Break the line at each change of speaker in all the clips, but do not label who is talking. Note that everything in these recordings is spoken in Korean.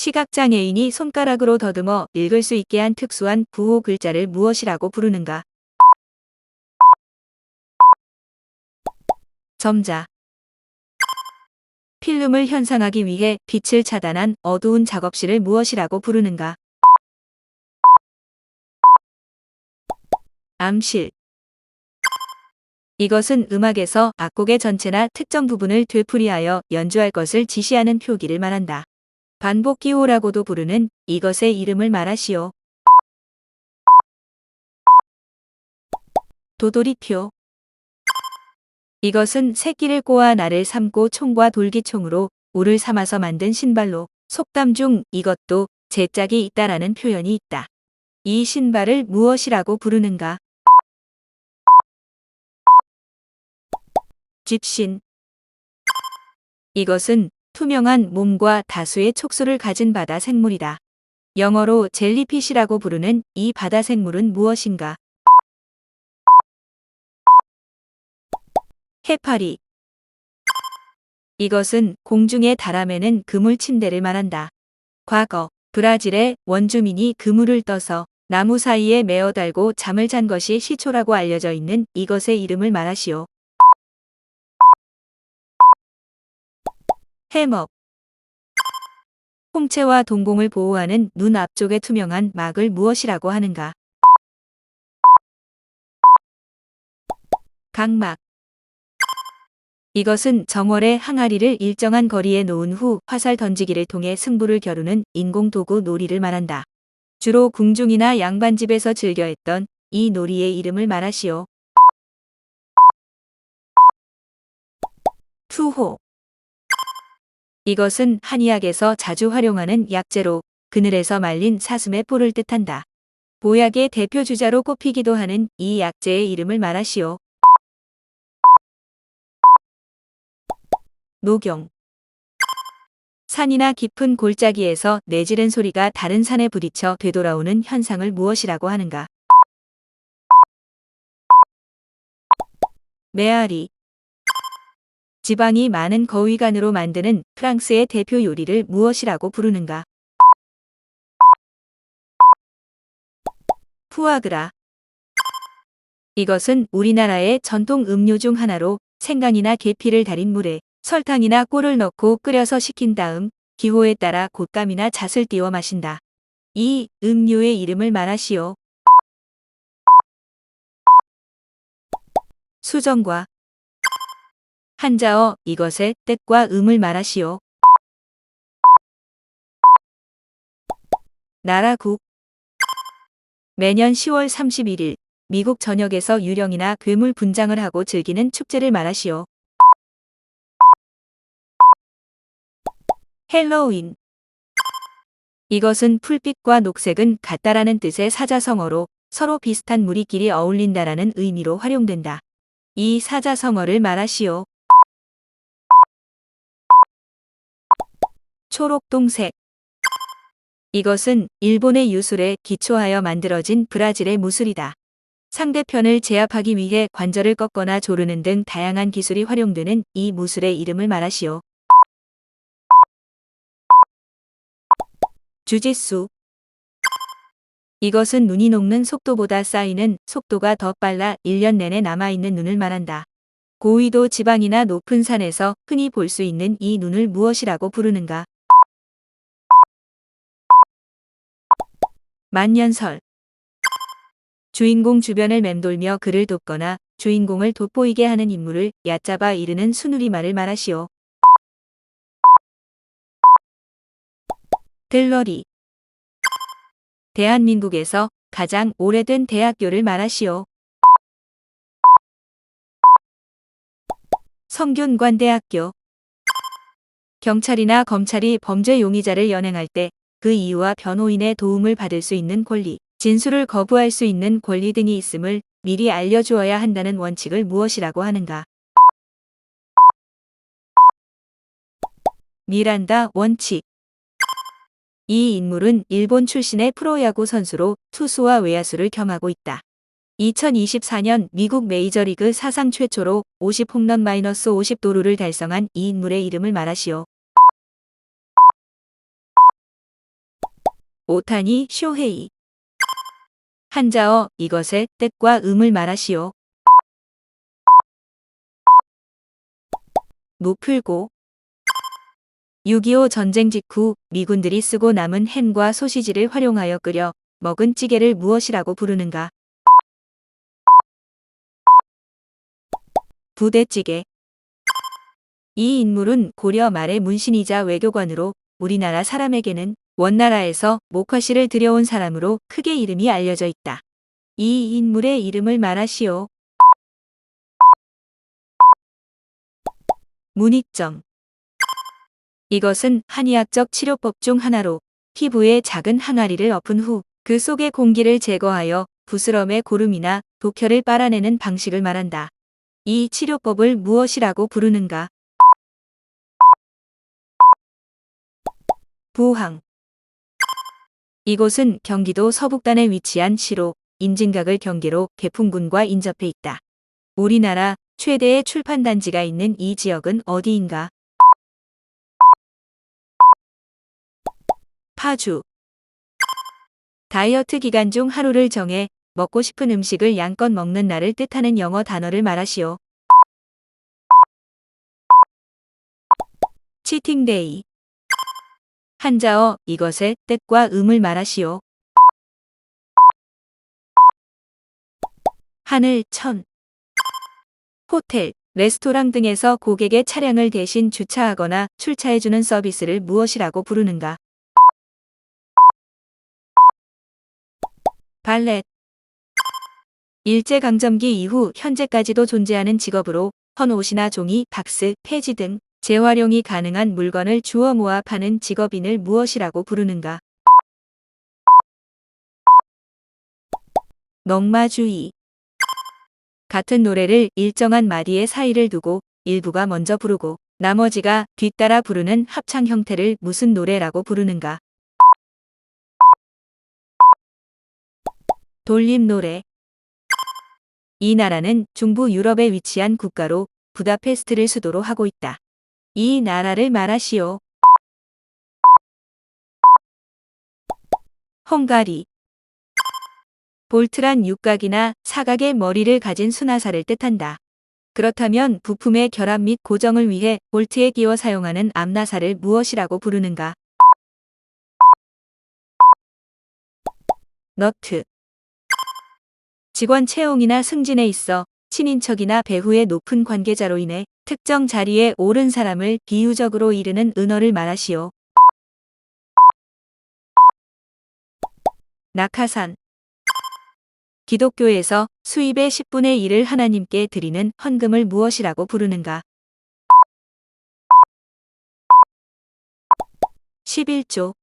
시각장애인이 손가락으로 더듬어 읽을 수 있게 한 특수한 구호 글자를 무엇이라고 부르는가? 점자. 필름을 현상하기 위해 빛을 차단한 어두운 작업실을 무엇이라고 부르는가? 암실. 이것은 음악에서 악곡의 전체나 특정 부분을 되풀이하여 연주할 것을 지시하는 표기를 말한다. 반복기호라고도 부르는 이것의 이름을 말하시오. 도돌이표. 이것은 새끼를 꼬아 날을 삼고 총과 돌기총으로 우를 삼아서 만든 신발로 속담 중 이것도 제짝이 있다라는 표현이 있다. 이 신발을 무엇이라고 부르는가? 집신. 이것은 투명한 몸과 다수의 촉수를 가진 바다 생물이다. 영어로 젤리피시라고 부르는 이 바다 생물은 무엇인가? 해파리. 이것은 공중에 달아매는 그물 침대를 말한다. 과거 브라질의 원주민이 그물을 떠서 나무 사이에 매어 달고 잠을 잔 것이 시초라고 알려져 있는 이것의 이름을 말하시오. 해먹. 홍채와 동공을 보호하는 눈 앞쪽의 투명한 막을 무엇이라고 하는가? 각막. 이것은 정월의 항아리를 일정한 거리에 놓은 후 화살 던지기를 통해 승부를 겨루는 인공도구 놀이를 말한다. 주로 궁중이나 양반집에서 즐겨 했던 이 놀이의 이름을 말하시오. 투호. 이것은 한의학에서 자주 활용하는 약재로 그늘에서 말린 사슴의 뿔을 뜻한다. 보약의 대표 주자로 꼽히기도 하는 이 약재의 이름을 말하시오. 노경. 산이나 깊은 골짜기에서 내지른 소리가 다른 산에 부딪혀 되돌아오는 현상을 무엇이라고 하는가? 메아리. 지방이 많은 거위간으로 만드는 프랑스의 대표 요리를 무엇이라고 부르는가? 푸아그라. 이것은 우리나라의 전통 음료 중 하나로 생강이나 계피를 달인 물에 설탕이나 꿀을 넣고 끓여서 식힌 다음 기호에 따라 곶감이나 잣을 띄워 마신다. 이 음료의 이름을 말하시오. 수정과. 한자어 이것의 뜻과 음을 말하시오. 나라국. 매년 10월 31일 미국 전역에서 유령이나 괴물 분장을 하고 즐기는 축제를 말하시오. 헬로윈. 이것은 풀빛과 녹색은 같다라는 뜻의 사자성어로 서로 비슷한 무리끼리 어울린다라는 의미로 활용된다. 이 사자성어를 말하시오. 초록동색. 이것은 일본의 유술에 기초하여 만들어진 브라질의 무술이다. 상대편을 제압하기 위해 관절을 꺾거나 조르는 등 다양한 기술이 활용되는 이 무술의 이름을 말하시오. 주짓수. 이것은 눈이 녹는 속도보다 쌓이는 속도가 더 빨라 1년 내내 남아있는 눈을 말한다. 고위도 지방이나 높은 산에서 흔히 볼 수 있는 이 눈을 무엇이라고 부르는가? 만년설. 주인공 주변을 맴돌며 그를 돕거나 주인공을 돋보이게 하는 인물을 얕잡아 이르는 수누리말을 말하시오. 들러리. 대한민국에서 가장 오래된 대학교를 말하시오. 성균관대학교. 경찰이나 검찰이 범죄 용의자를 연행할 때 그 이유와 변호인의 도움을 받을 수 있는 권리, 진술을 거부할 수 있는 권리 등이 있음을 미리 알려주어야 한다는 원칙을 무엇이라고 하는가? 미란다 원칙. 이 인물은 일본 출신의 프로야구 선수로 투수와 외야수를 겸하고 있다. 2024년 미국 메이저리그 사상 최초로 50홈런 -50도루를 달성한 이 인물의 이름을 말하시오. 오타니 쇼헤이. 한자어 이것의 뜻과 의미를 말하시오. 무풀고. 6.25 전쟁 직후 미군들이 쓰고 남은 햄과 소시지를 활용하여 끓여 먹은 찌개를 무엇이라고 부르는가? 부대찌개. 이 인물은 고려 말의 문신이자 외교관으로 우리나라 사람에게는 원나라에서 목화씨를 들여온 사람으로 크게 이름이 알려져 있다. 이 인물의 이름을 말하시오. 문익점. 이것은 한의학적 치료법 중 하나로 피부에 작은 항아리를 엎은 후 그 속의 공기를 제거하여 부스럼의 고름이나 독혈을 빨아내는 방식을 말한다. 이 치료법을 무엇이라고 부르는가? 부항. 이곳은 경기도 서북단에 위치한 시로 임진각을 경계로 개풍군과 인접해 있다. 우리나라 최대의 출판단지가 있는 이 지역은 어디인가? 파주. 다이어트 기간 중 하루를 정해 먹고 싶은 음식을 양껏 먹는 날을 뜻하는 영어 단어를 말하시오. 치팅데이. 한자어 이것의 뜻과 의미를 말하시오. 하늘, 천. 호텔, 레스토랑 등에서 고객의 차량을 대신 주차하거나 출차해주는 서비스를 무엇이라고 부르는가? 발렛. 일제강점기 이후 현재까지도 존재하는 직업으로 헌 옷이나 종이, 박스, 폐지 등 재활용이 가능한 물건을 주워 모아 파는 직업인을 무엇이라고 부르는가? 넝마주의. 같은 노래를 일정한 마디의 사이를 두고 일부가 먼저 부르고 나머지가 뒤따라 부르는 합창 형태를 무슨 노래라고 부르는가? 돌림노래. 이 나라는 중부 유럽에 위치한 국가로 부다페스트를 수도로 하고 있다. 이 나라를 말하시오. 헝가리. 볼트란 육각이나 사각의 머리를 가진 순화살을 뜻한다. 그렇다면 부품의 결합 및 고정을 위해 볼트에 끼워 사용하는 암나사를 무엇이라고 부르는가? 너트. 직원 채용이나 승진에 있어 친인척이나 배후의 높은 관계자로 인해 특정 자리에 오른 사람을 비유적으로 이르는 은어를 말하시오. 낙하산. 기독교에서 수입의 10분의 1을 하나님께 드리는 헌금을 무엇이라고 부르는가? 11조.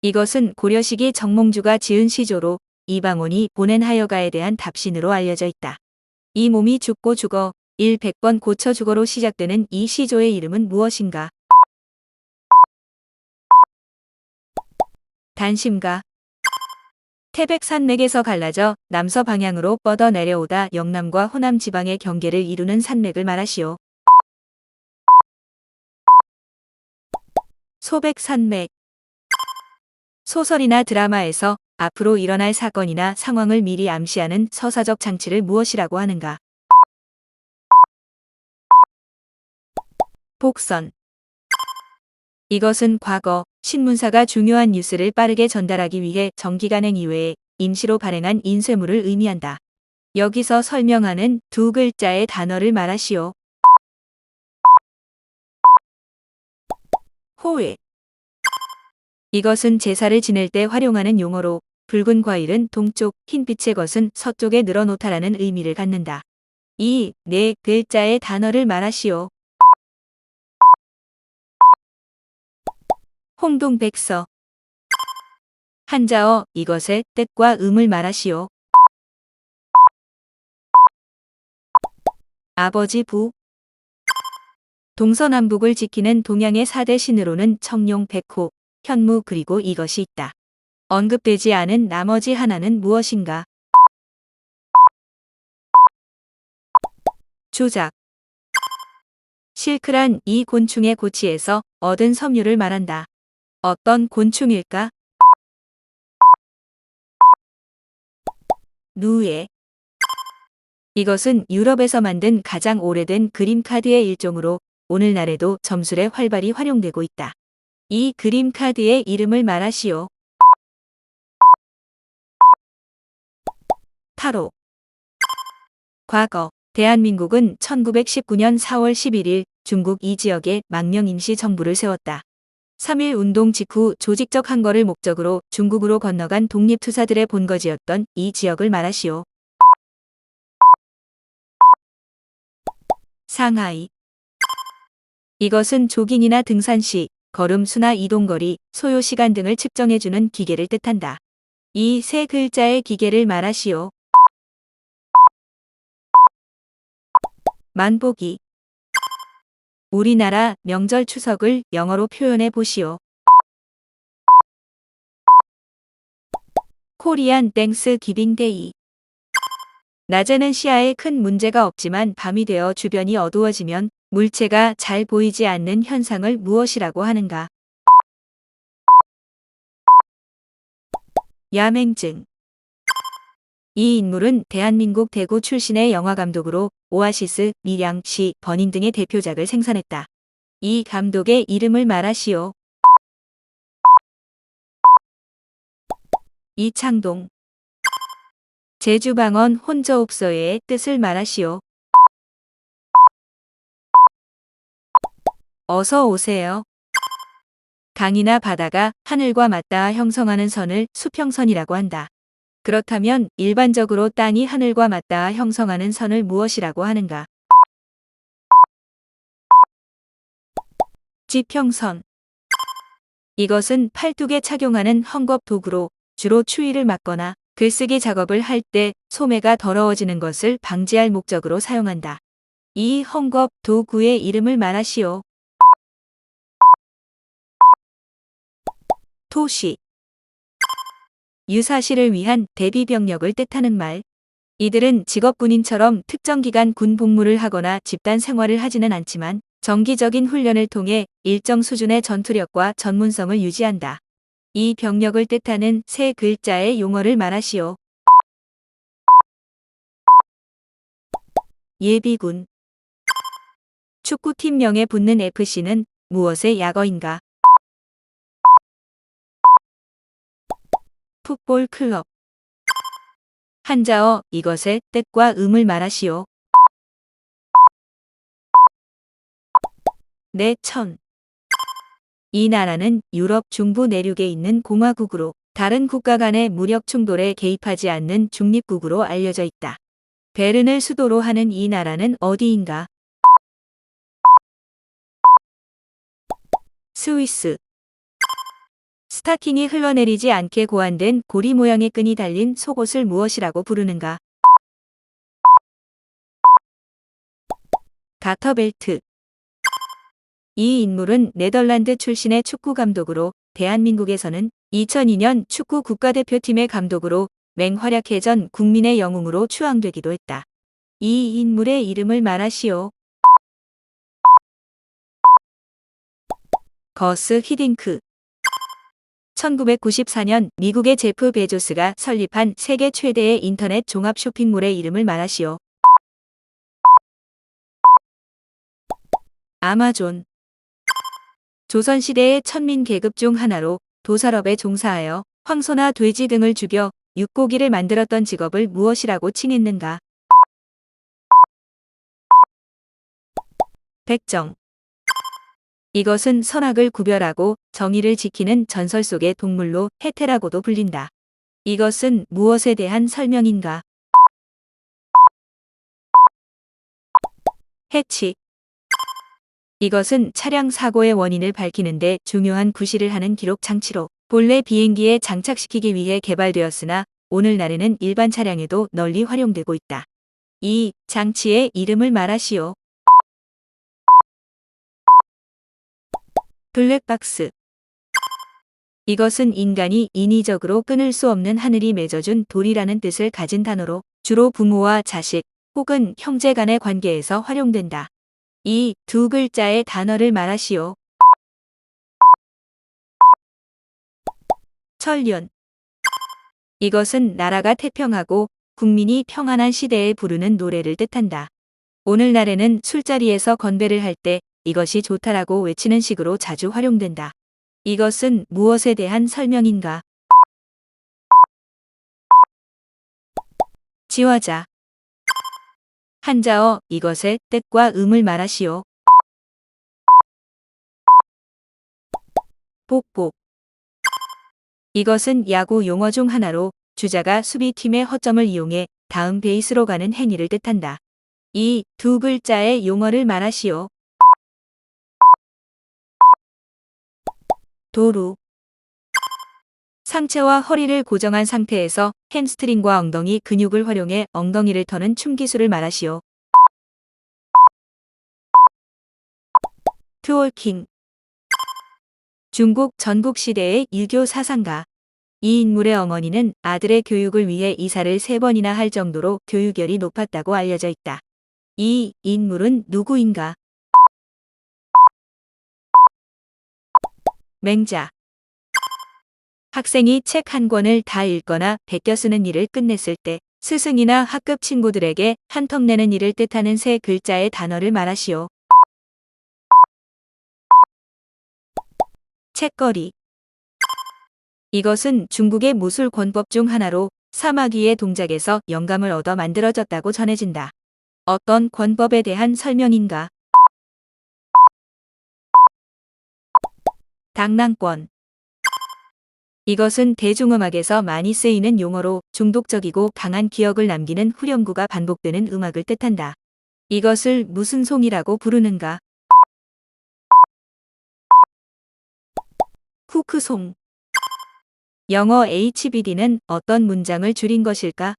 이것은 고려시기 정몽주가 지은 시조로 이방원이 보낸 하여가에 대한 답신으로 알려져 있다. 이 몸이 죽고 죽어 100번 고쳐 죽어로 시작되는 이 시조의 이름은 무엇인가? 단심가. 태백산맥에서 갈라져 남서 방향으로 뻗어 내려오다 영남과 호남 지방의 경계를 이루는 산맥을 말하시오. 소백산맥. 소설이나 드라마에서 앞으로 일어날 사건이나 상황을 미리 암시하는 서사적 장치를 무엇이라고 하는가? 복선. 이것은 과거 신문사가 중요한 뉴스를 빠르게 전달하기 위해 정기간행 이외에 임시로 발행한 인쇄물을 의미한다. 여기서 설명하는 두 글자의 단어를 말하시오. 호회. 이것은 제사를 지낼 때 활용하는 용어로 붉은 과일은 동쪽, 흰빛의 것은 서쪽에 늘어놓다라는 의미를 갖는다. 이 네 글자의 단어를 말하시오. 홍동백서. 한자어 이것의 뜻과 의미를 말하시오. 아버지 부. 동서남북을 지키는 동양의 4대 신으로는 청룡, 백호, 현무 그리고 이것이 있다. 언급되지 않은 나머지 하나는 무엇인가? 조작. 실크란 이 곤충의 고치에서 얻은 섬유를 말한다. 어떤 곤충일까? 누에. 이것은 유럽에서 만든 가장 오래된 그림 카드의 일종으로 오늘날에도 점술에 활발히 활용되고 있다. 이 그림 카드의 이름을 말하시오. 타로. 과거 대한민국은 1919년 4월 11일 중국 이 지역에 망명 임시 정부를 세웠다. 3.1 운동 직후 조직적 항거를 목적으로 중국으로 건너간 독립투사들의 본거지였던 이 지역을 말하시오. 상하이. 이것은 조깅이나 등산 시 걸음수나 이동거리, 소요시간 등을 측정해주는 기계를 뜻한다. 이 세 글자의 기계를 말하시오. 만보기. 우리나라 명절 추석을 영어로 표현해 보시오. 코리안 땡스 기빙 데이. 낮에는 시야에 큰 문제가 없지만 밤이 되어 주변이 어두워지면 물체가 잘 보이지 않는 현상을 무엇이라고 하는가? 야맹증. 이 인물은 대한민국 대구 출신의 영화감독으로 오아시스, 밀양, 시, 버닝 등의 대표작을 생산했다. 이 감독의 이름을 말하시오. 이창동. 제주방언 혼저옵서의 뜻을 말하시오. 어서 오세요. 강이나 바다가 하늘과 맞닿아 형성하는 선을 수평선이라고 한다. 그렇다면 일반적으로 땅이 하늘과 맞닿아 형성하는 선을 무엇이라고 하는가? 지평선. 이것은 팔뚝에 착용하는 헝겊 도구로 주로 추위를 막거나 글쓰기 작업을 할 때 소매가 더러워지는 것을 방지할 목적으로 사용한다. 이 헝겊 도구의 이름을 말하시오. 토시. 유사시를 위한 대비병력을 뜻하는 말. 이들은 직업군인처럼 특정 기간 군 복무를 하거나 집단 생활을 하지는 않지만 정기적인 훈련을 통해 일정 수준의 전투력과 전문성을 유지한다. 이 병력을 뜻하는 세 글자의 용어를 말하시오. 예비군. 축구팀명에 붙는 FC는 무엇의 약어인가? 풋볼 클럽. 한자어 이것의 뜻과 의미를 말하시오. 내천. 이 나라는 유럽 중부 내륙에 있는 공화국으로 다른 국가 간의 무력 충돌에 개입하지 않는 중립국으로 알려져 있다. 베른을 수도로 하는 이 나라는 어디인가? 스위스. 스타킹이 흘러내리지 않게 고안된 고리 모양의 끈이 달린 속옷을 무엇이라고 부르는가? 가터벨트. 이 인물은 네덜란드 출신의 축구 감독으로 대한민국에서는 2002년 축구 국가대표팀의 감독으로 맹활약해전 국민의 영웅으로 추앙되기도 했다. 이 인물의 이름을 말하시오. 거스 히딩크. 1994년 미국의 제프 베조스가 설립한 세계 최대의 인터넷 종합 쇼핑몰의 이름을 말하시오. 아마존. 조선시대의 천민 계급 중 하나로 도살업에 종사하여 황소나 돼지 등을 죽여 육고기를 만들었던 직업을 무엇이라고 칭했는가? 백정. 이것은 선악을 구별하고 정의를 지키는 전설 속의 동물로 해태라고도 불린다. 이것은 무엇에 대한 설명인가? 해치. 이것은 차량 사고의 원인을 밝히는데 중요한 구실을 하는 기록 장치로 본래 비행기에 장착시키기 위해 개발되었으나 오늘날에는 일반 차량에도 널리 활용되고 있다. 이 장치의 이름을 말하시오. 블랙박스. 이것은 인간이 인위적으로 끊을 수 없는 하늘이 맺어준 돌이라는 뜻을 가진 단어로 주로 부모와 자식 혹은 형제 간의 관계에서 활용된다. 이 두 글자의 단어를 말하시오. 천륜. 이것은 나라가 태평하고 국민이 평안한 시대에 부르는 노래를 뜻한다. 오늘날에는 술자리에서 건배를 할 때 이것이 좋다라고 외치는 식으로 자주 활용된다. 이것은 무엇에 대한 설명인가? 지화자. 한자어 이것의 뜻과 의미를 말하시오. 복복. 이것은 야구 용어 중 하나로 주자가 수비팀의 허점을 이용해 다음 베이스로 가는 행위를 뜻한다. 이 두 글자의 용어를 말하시오. 도루. 상체와 허리를 고정한 상태에서 햄스트링과 엉덩이 근육을 활용해 엉덩이를 터는 춤 기술을 말하시오. 트월킹. 중국 전국시대의 일교 사상가. 이 인물의 어머니는 아들의 교육을 위해 이사를 3번이나 할 정도로 교육열이 높았다고 알려져 있다. 이 인물은 누구인가? 맹자. 학생이 책 한 권을 다 읽거나 베껴 쓰는 일을 끝냈을 때 스승이나 학급 친구들에게 한턱 내는 일을 뜻하는 3글자의 단어를 말하시오. 책거리. 이것은 중국의 무술 권법 중 하나로 사마귀의 동작에서 영감을 얻어 만들어졌다고 전해진다. 어떤 권법에 대한 설명인가? 당랑권. 이것은 대중음악에서 많이 쓰이는 용어로 중독적이고 강한 기억을 남기는 후렴구가 반복되는 음악을 뜻한다. 이것을 무슨 송이라고 부르는가? 후크송. 영어 HBD는 어떤 문장을 줄인 것일까?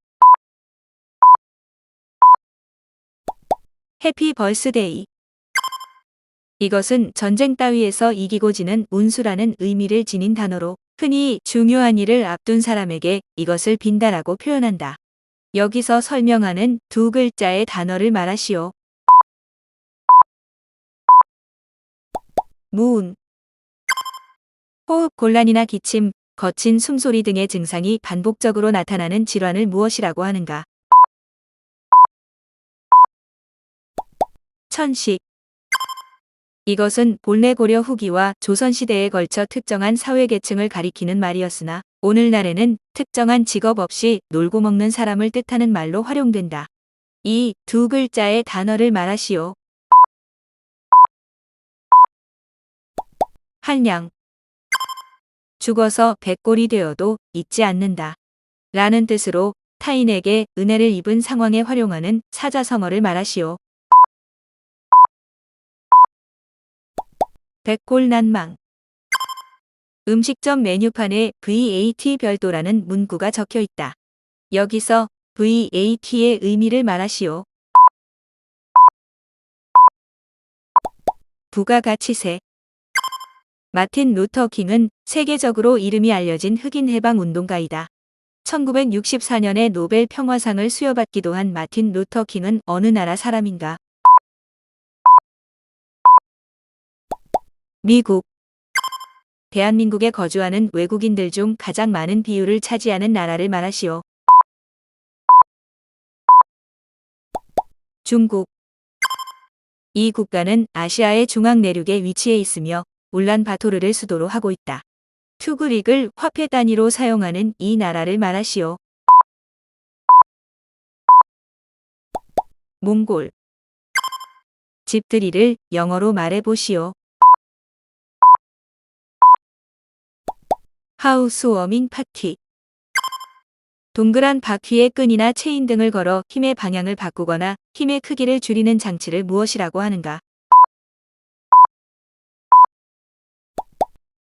해피 벌스데이. 이것은 전쟁 따위에서 이기고 지는 운수라는 의미를 지닌 단어로 흔히 중요한 일을 앞둔 사람에게 이것을 빈다라고 표현한다. 여기서 설명하는 2글자의 단어를 말하시오. 무운. 호흡 곤란이나 기침, 거친 숨소리 등의 증상이 반복적으로 나타나는 질환을 무엇이라고 하는가? 천식. 이것은 본래 고려 후기와 조선시대에 걸쳐 특정한 사회계층을 가리키는 말이었으나 오늘날에는 특정한 직업 없이 놀고 먹는 사람을 뜻하는 말로 활용된다. 이 2글자의 단어를 말하시오. 한량. 죽어서 백골이 되어도 잊지 않는다. 라는 뜻으로 타인에게 은혜를 입은 상황에 활용하는 사자성어를 말하시오. 백골난망. 음식점 메뉴판에 VAT 별도라는 문구가 적혀 있다. 여기서 VAT의 의미를 말하시오. 부가가치세. 마틴 루터 킹은 세계적으로 이름이 알려진 흑인 해방 운동가이다. 1964년에 노벨 평화상을 수여받기도 한 마틴 루터 킹은 어느 나라 사람인가? 미국. 대한민국에 거주하는 외국인들 중 가장 많은 비율을 차지하는 나라를 말하시오. 중국. 이 국가는 아시아의 중앙 내륙에 위치해 있으며 울란바토르를 수도로 하고 있다. 투그릭을 화폐 단위로 사용하는 이 나라를 말하시오. 몽골. 집들이를 영어로 말해보시오. 하우스워밍 파티. 동그란 바퀴에 끈이나 체인 등을 걸어 힘의 방향을 바꾸거나 힘의 크기를 줄이는 장치를 무엇이라고 하는가?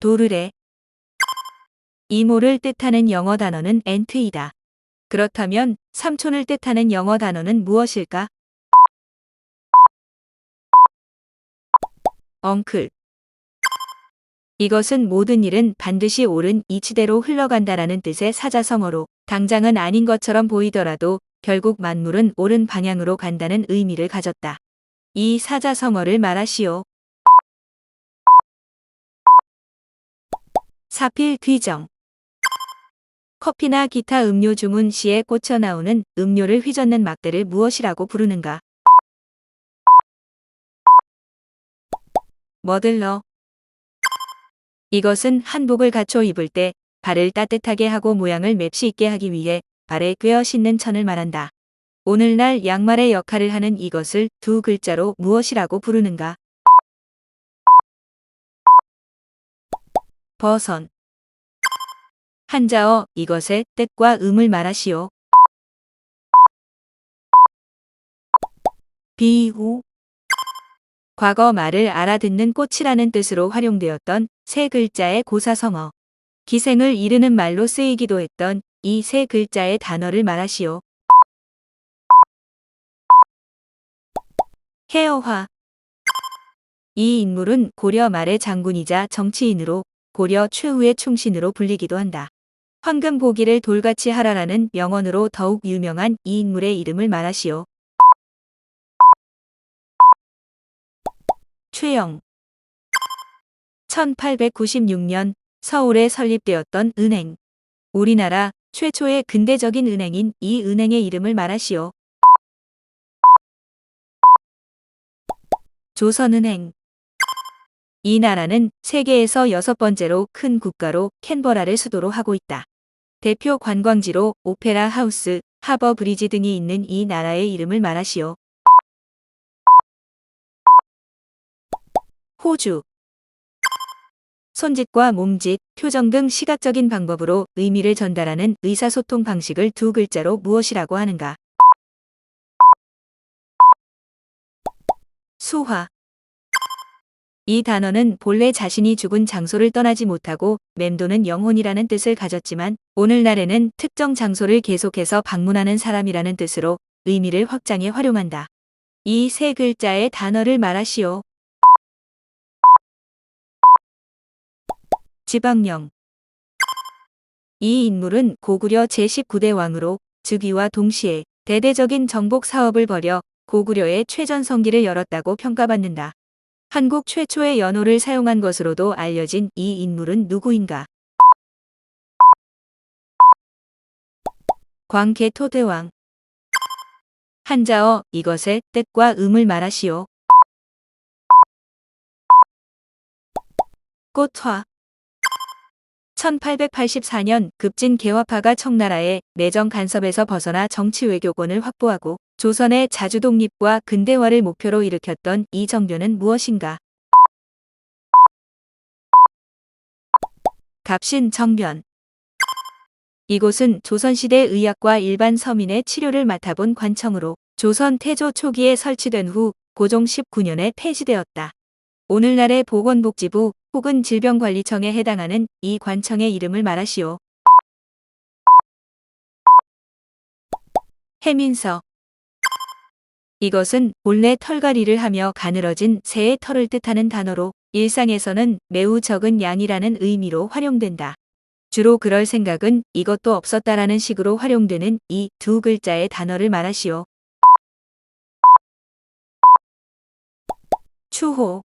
도르래. 이모를 뜻하는 영어 단어는 앤트이다. 그렇다면 삼촌을 뜻하는 영어 단어는 무엇일까? 엉클. 이것은 모든 일은 반드시 옳은 이치대로 흘러간다라는 뜻의 사자성어로 당장은 아닌 것처럼 보이더라도 결국 만물은 옳은 방향으로 간다는 의미를 가졌다. 이 사자성어를 말하시오. 사필 귀정. 커피나 기타 음료 주문 시에 꽂혀 나오는 음료를 휘젓는 막대를 무엇이라고 부르는가? 머들러. 이것은 한복을 갖춰 입을 때 발을 따뜻하게 하고 모양을 맵시 있게 하기 위해 발에 꿰어 신는 천을 말한다. 오늘날 양말의 역할을 하는 이것을 두 글자로 무엇이라고 부르는가? 버선. 한자어 이것의 뜻과 음을 말하시오. 비후. 과거 말을 알아듣는 꽃이라는 뜻으로 활용되었던 세 글자의 고사성어. 기생을 이르는 말로 쓰이기도 했던 이 세 글자의 단어를 말하시오. 해어화. 이 인물은 고려 말의 장군이자 정치인으로 고려 최후의 충신으로 불리기도 한다. 황금 보기를 돌같이 하라라는 명언으로 더욱 유명한 이 인물의 이름을 말하시오. 최영. 1896년 서울에 설립되었던 은행. 우리나라 최초의 근대적인 은행인 이 은행의 이름을 말하시오. 조선은행. 이 나라는 세계에서 6번째로 큰 국가로 캔버라를 수도로 하고 있다. 대표 관광지로 오페라 하우스, 하버 브리지 등이 있는 이 나라의 이름을 말하시오. 호주. 손짓과 몸짓, 표정 등 시각적인 방법으로 의미를 전달하는 의사소통 방식을 두 글자로 무엇이라고 하는가? 수화. 이 단어는 본래 자신이 죽은 장소를 떠나지 못하고 맴도는 영혼이라는 뜻을 가졌지만 오늘날에는 특정 장소를 계속해서 방문하는 사람이라는 뜻으로 의미를 확장해 활용한다. 이 세 글자의 단어를 말하시오. 지방령. 이 인물은 고구려 제19대 왕으로 즉위와 동시에 대대적인 정복 사업을 벌여 고구려의 최전성기를 열었다고 평가받는다. 한국 최초의 연호를 사용한 것으로도 알려진 이 인물은 누구인가? 광개토대왕. 한자어 이것의 뜻과 음을 말하시오. 꽃화. 1884년 급진 개화파가 청나라의 내정 간섭에서 벗어나 정치 외교권을 확보하고 조선의 자주 독립과 근대화를 목표로 일으켰던 이 정변은 무엇인가? 갑신정변. 이곳은 조선시대 의학과 일반 서민의 치료를 맡아본 관청으로 조선 태조 초기에 설치된 후 고종 19년에 폐지되었다. 오늘날의 보건복지부 혹은 질병관리청에 해당하는 이 관청의 이름을 말하시오. 해민서. 이것은 본래 털갈이를 하며 가늘어진 새의 털을 뜻하는 단어로 일상에서는 매우 적은 양이라는 의미로 활용된다. 주로 그럴 생각은 이것도 없었다라는 식으로 활용되는 이 두 글자의 단어를 말하시오. 추호.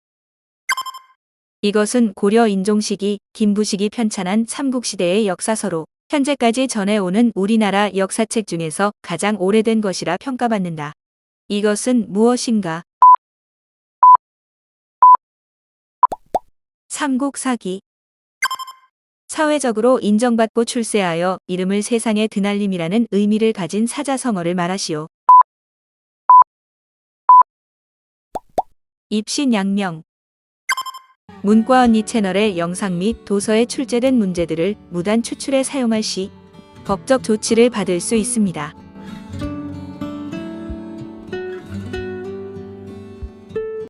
이것은 고려 인종시기, 김부시기 편찬한 삼국시대의 역사서로 현재까지 전해오는 우리나라 역사책 중에서 가장 오래된 것이라 평가받는다. 이것은 무엇인가? 삼국사기. 사회적으로 인정받고 출세하여 이름을 세상에 드날림이라는 의미를 가진 사자성어를 말하시오. 입신양명. 문과 언니 채널의 영상 및 도서에 출제된 문제들을 무단 추출해 사용할 시 법적 조치를 받을 수 있습니다.